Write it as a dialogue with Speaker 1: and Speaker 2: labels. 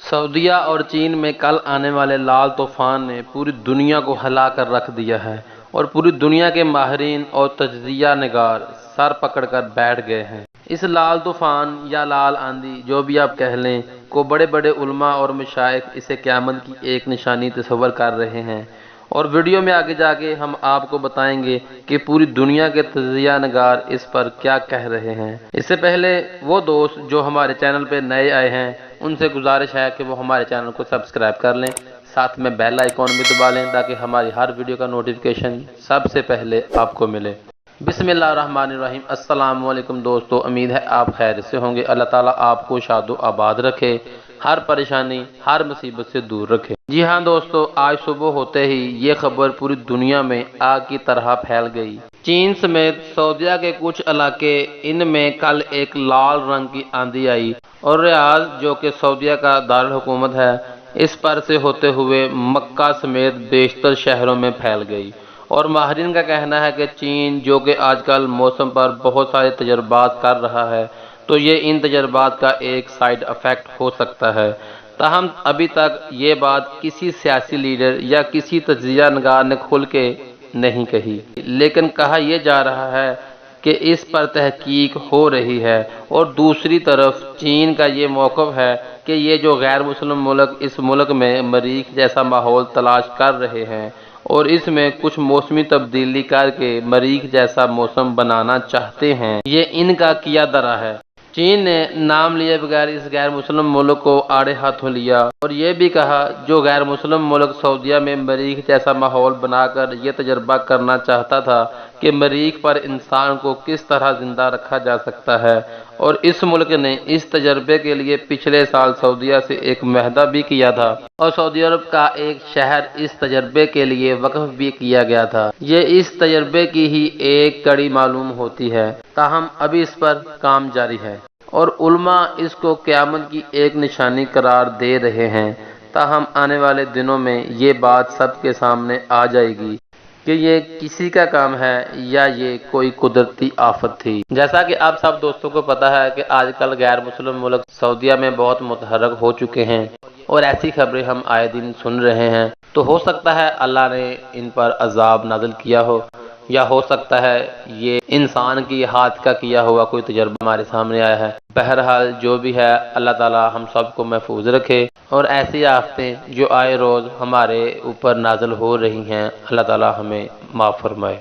Speaker 1: سعودیہ اور چین میں کل آنے والے لال طوفان نے پوری دنیا کو ہلا کر رکھ دیا ہے اور پوری دنیا کے ماہرین اور تجزیہ نگار سر پکڑ کر بیٹھ گئے ہیں۔ اس لال طوفان یا لال آندھی جو بھی آپ کہہ لیں کو بڑے بڑے علماء اور مشائخ اسے قیامت کی ایک نشانی تصور کر رہے ہیں، اور ویڈیو میں آگے جا کے ہم آپ کو بتائیں گے کہ پوری دنیا کے تجزیہ نگار اس پر کیا کہہ رہے ہیں۔ اس سے پہلے وہ دوست جو ہمارے چینل پہ نئے آئے ہیں ان سے گزارش ہے کہ وہ ہمارے چینل کو سبسکرائب کر لیں، ساتھ میں بیل آئیکن بھی دبا لیں تاکہ ہماری ہر ویڈیو کا نوٹیفیکیشن سب سے پہلے آپ کو ملے۔ بسم اللہ الرحمن الرحیم۔ السلام علیکم دوستو، امید ہے آپ خیر سے ہوں گے۔ اللہ تعالیٰ آپ کو شاد و آباد رکھے، ہر پریشانی ہر مصیبت سے دور رکھے۔ جی ہاں دوستو، آج صبح ہوتے ہی یہ خبر پوری دنیا میں آگ کی طرح پھیل گئی۔ چین سمیت سعودیہ کے کچھ علاقے ان میں کل ایک لال رنگ کی آندھی آئی اور ریاض جو کہ سعودیہ کا دارالحکومت ہے اس پر سے ہوتے ہوئے مکہ سمیت بیشتر شہروں میں پھیل گئی، اور ماہرین کا کہنا ہے کہ چین جو کہ آج کل موسم پر بہت سارے تجربات کر رہا ہے تو یہ ان تجربات کا ایک سائیڈ افیکٹ ہو سکتا ہے۔ تاہم ابھی تک یہ بات کسی سیاسی لیڈر یا کسی تجزیہ نگار نے کھل کے نہیں کہی، لیکن کہا یہ جا رہا ہے کہ اس پر تحقیق ہو رہی ہے، اور دوسری طرف چین کا یہ موقف ہے کہ یہ جو غیر مسلم ملک اس ملک میں مریخ جیسا ماحول تلاش کر رہے ہیں اور اس میں کچھ موسمی تبدیلی کر کے مریخ جیسا موسم بنانا چاہتے ہیں، یہ ان کا کیا درا ہے۔ چین نے نام لیے بغیر اس غیر مسلم ملک کو آڑے ہاتھوں لیا اور یہ بھی کہا جو غیر مسلم ملک سعودیہ میں مریخ جیسا ماحول بنا کر یہ تجربہ کرنا چاہتا تھا کہ مریخ پر انسان کو کس طرح زندہ رکھا جا سکتا ہے، اور اس ملک نے اس تجربے کے لیے پچھلے سال سعودیہ سے ایک معاہدہ بھی کیا تھا اور سعودی عرب کا ایک شہر اس تجربے کے لیے وقف بھی کیا گیا تھا۔ یہ اس تجربے کی ہی ایک کڑی معلوم ہوتی ہے، تاہم ابھی اس پر کام جاری ہے اور علماء اس کو قیامت کی ایک نشانی قرار دے رہے ہیں۔ تاہم آنے والے دنوں میں یہ بات سب کے سامنے آ جائے گی کہ یہ کسی کا کام ہے یا یہ کوئی قدرتی آفت تھی۔ جیسا کہ آپ سب دوستوں کو پتا ہے کہ آج کل غیر مسلم ملک سعودیہ میں بہت متحرک ہو چکے ہیں اور ایسی خبریں ہم آئے دن سن رہے ہیں، تو ہو سکتا ہے اللہ نے ان پر عذاب نازل کیا ہو، یا ہو سکتا ہے یہ انسان کی ہاتھ کا کیا ہوا کوئی تجربہ ہمارے سامنے آیا ہے۔ بہرحال جو بھی ہے اللہ تعالیٰ ہم سب کو محفوظ رکھے، اور ایسی آفتیں جو آئے روز ہمارے اوپر نازل ہو رہی ہیں اللہ تعالیٰ ہمیں معاف فرمائے۔